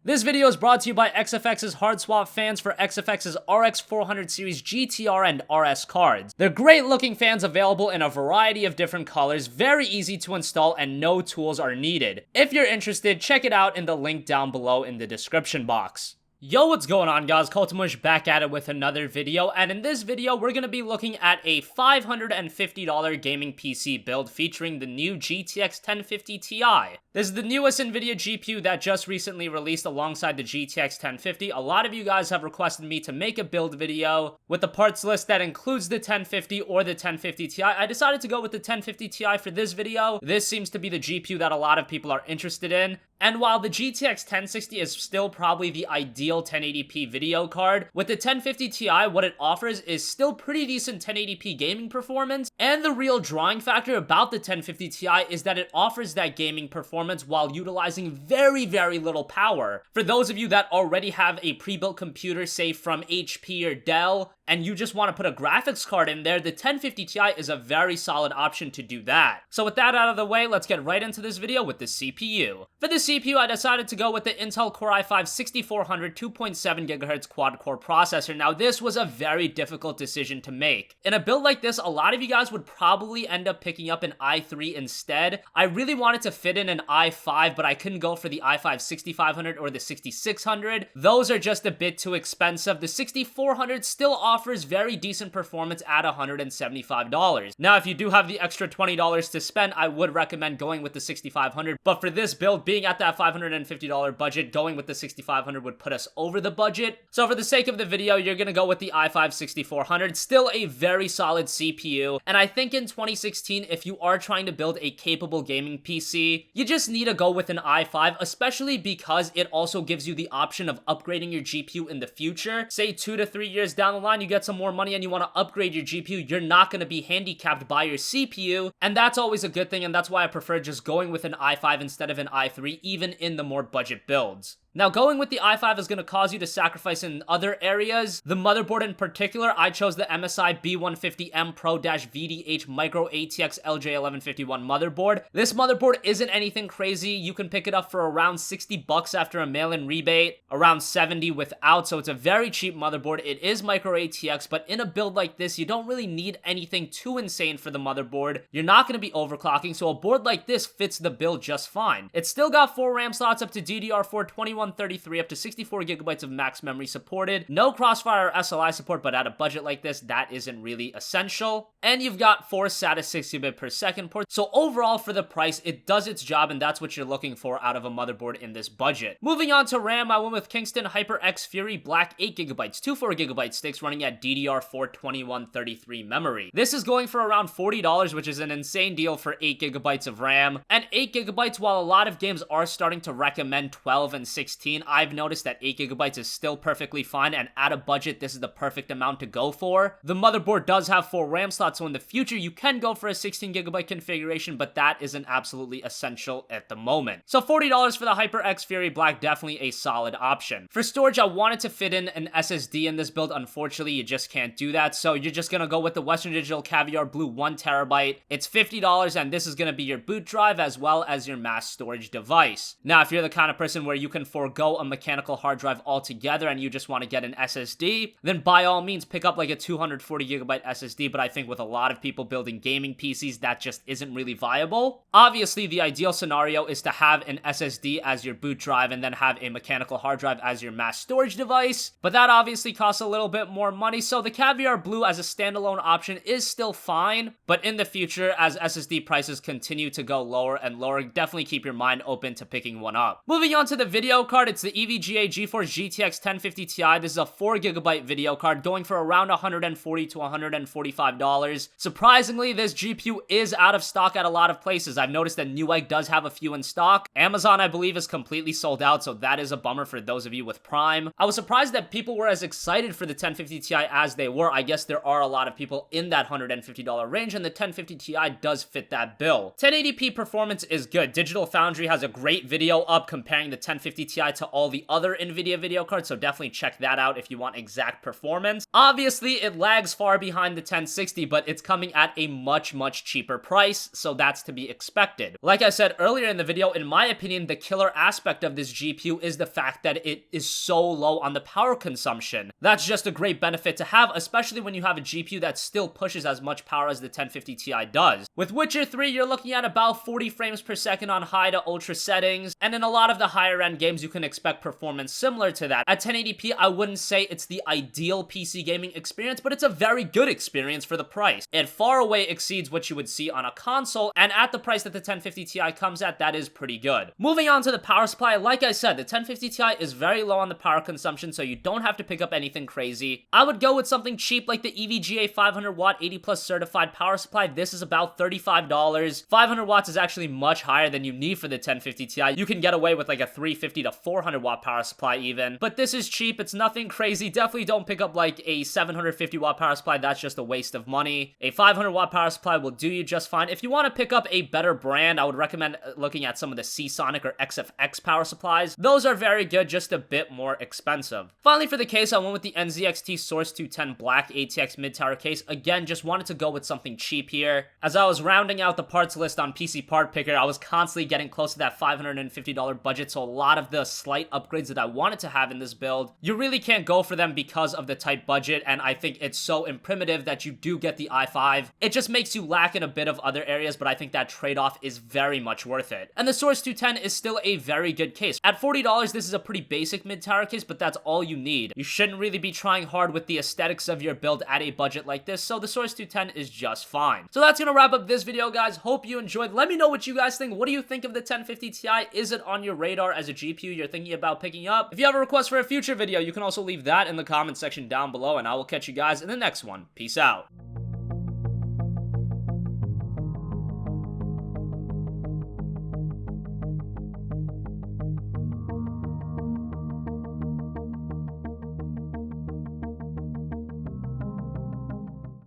This video is brought to you by XFX's hard swap fans for XFX's RX 400 series GTR and RS cards. They're great looking fans available in a variety of different colors, very easy to install, and no tools are needed. If you're interested, check it out in the link down below in the description box. Yo, what's going on guys? CultofMush back at it with another video, and in this video we're going to be looking at a $550 gaming PC build featuring the new GTX 1050 Ti. This is the newest NVIDIA GPU that just recently released alongside the GTX 1050. A lot of you guys have requested me to make a build video with the parts list that includes the 1050 or the 1050 Ti. I decided to go with the 1050 Ti for this video. This seems to be the GPU that a lot of people are interested in. And while the GTX 1060 is still probably the ideal 1080p video card, with the 1050 Ti, what it offers is still pretty decent 1080p gaming performance, and the real drawing factor about the 1050 Ti is that it offers that gaming performance while utilizing very, very little power. For those of you that already have a pre-built computer, say from HP or Dell, and you just want to put a graphics card in there, the 1050 Ti is a very solid option to do that. So with that out of the way, let's get right into this video with the CPU. For the CPU, I decided to go with the Intel Core i5-6400 2.7 GHz quad-core processor. Now, this was a very difficult decision to make. In a build like this, a lot of you guys would probably end up picking up an i3 instead. I really wanted to fit in an i5, but I couldn't go for the i5-6500 or the 6600. Those are just a bit too expensive. The 6400 still offers very decent performance at $175. Now, if you do have the extra $20 to spend, I would recommend going with the 6500, but for this build, being at that $550 budget, going with the 6500 would put us over the budget. So for the sake of the video, you're gonna go with the i5-6400, still a very solid CPU, and I think in 2016, if you are trying to build a capable gaming PC, you just need to go with an i5, especially because it also gives you the option of upgrading your GPU in the future. Say 2 to 3 years down the line, you get some more money and you want to upgrade your GPU, you're not going to be handicapped by your CPU, and that's always a good thing, and that's why I prefer just going with an i5 instead of an i3, even in the more budget builds. Now, going with the i5 is going to cause you to sacrifice in other areas. The motherboard in particular, I chose the MSI B150M PRO-VDH Micro ATX LJ1151 motherboard. This motherboard isn't anything crazy. You can pick it up for around $60 after a mail-in rebate, around $70 without, so it's a very cheap motherboard. It is Micro ATX, but in a build like this, you don't really need anything too insane for the motherboard. You're not going to be overclocking, so a board like this fits the build just fine. It's still got 4 RAM slots up to DDR4 2133, up to 64 gigabytes of max memory supported. No Crossfire or SLI support, but at a budget like this, that isn't really essential. And you've got 4 SATA 60-bit per second ports. So overall, for the price, it does its job, and that's what you're looking for out of a motherboard in this budget. Moving on to RAM, I went with Kingston HyperX Fury Black 8GB, 2 4GB sticks running at DDR4 2133 memory. This is going for around $40, which is an insane deal for 8GB of RAM. And 8GB, while a lot of games are starting to recommend 12 and 16, I've noticed that 8GB is still perfectly fine, and at a budget, this is the perfect amount to go for. The motherboard does have 4 RAM slots, so in the future, you can go for a 16GB configuration, but that isn't absolutely essential at the moment. So $40 for the HyperX Fury Black, definitely a solid option. For storage, I wanted to fit in an SSD in this build. Unfortunately, you just can't do that, so you're just gonna go with the Western Digital Caviar Blue 1TB. It's $50, and this is gonna be your boot drive as well as your mass storage device. Now, if you're the kind of person where you can forego a mechanical hard drive altogether and you just want to get an SSD, then by all means pick up like a 240GB SSD, but I think with a lot of people building gaming PCs, that just isn't really viable. Obviously, the ideal scenario is to have an SSD as your boot drive and then have a mechanical hard drive as your mass storage device, but that obviously costs a little bit more money, so the Caviar Blue as a standalone option is still fine, but in the future, as SSD prices continue to go lower and lower, definitely keep your mind open to picking one up. Moving on to the video card, it's the EVGA GeForce GTX 1050 Ti. This is a 4GB video card going for around $140 to $145. Surprisingly, this GPU is out of stock at a lot of places. I've noticed that Newegg does have a few in stock. Amazon, I believe, is completely sold out, so that is a bummer for those of you with Prime. I was surprised that people were as excited for the 1050 Ti as they were. I guess there are a lot of people in that $150 range, and the 1050 Ti does fit that bill. 1080p performance is good. Digital Foundry has a great video up comparing the 1050 Ti Ti to all the other NVIDIA video cards, so definitely check that out if you want exact performance. Obviously, it lags far behind the 1060, but it's coming at a much cheaper price, so that's to be expected. Like I said earlier in the video, in my opinion, the killer aspect of this GPU is the fact that it is so low on the power consumption. That's just a great benefit to have, especially when you have a GPU that still pushes as much power as the 1050 Ti does. With Witcher 3, you're looking at about 40 frames per second on high to ultra settings, and in a lot of the higher end games, you can expect performance similar to that. At 1080p, I wouldn't say it's the ideal PC gaming experience, but it's a very good experience for the price. It far away exceeds what you would see on a console, and at the price that the 1050 Ti comes at, that is pretty good. Moving on to the power supply, like I said, the 1050 Ti is very low on the power consumption, so you don't have to pick up anything crazy. I would go with something cheap like the EVGA 500 watt 80 plus certified power supply. This is about $35. 500 watts is actually much higher than you need for the 1050 Ti. You can get away with like a 350 to 400 watt power supply even, but this is cheap. It's nothing crazy. Definitely don't pick up like a 750 watt power supply. That's just a waste of money. A 500 watt power supply will do you just fine. If you want to pick up a better brand, I would recommend looking at some of the Seasonic or XFX power supplies. Those are very good, just a bit more expensive. Finally, for the case, I went with the NZXT Source 210 Black ATX mid-tower case. Again, just wanted to go with something cheap here. As I was rounding out the parts list on PC Part Picker, I was constantly getting close to that $550 budget, so a lot of the slight upgrades that I wanted to have in this build, you really can't go for them because of the tight budget, and I think it's so primitive that you do get the i5. It just makes you lack in a bit of other areas, but I think that trade-off is very much worth it. And the Source 210 is still a very good case. At $40, this is a pretty basic mid-tower case, but that's all you need. You shouldn't really be trying hard with the aesthetics of your build at a budget like this, so the Source 210 is just fine. So that's gonna wrap up this video, guys. Hope you enjoyed. Let me know what you guys think. What do you think of the 1050 Ti? Is it on your radar as a GPU you're thinking about picking up? If you have a request for a future video, you can also leave that in the comment section down below, and I will catch you guys in the next one. Peace out.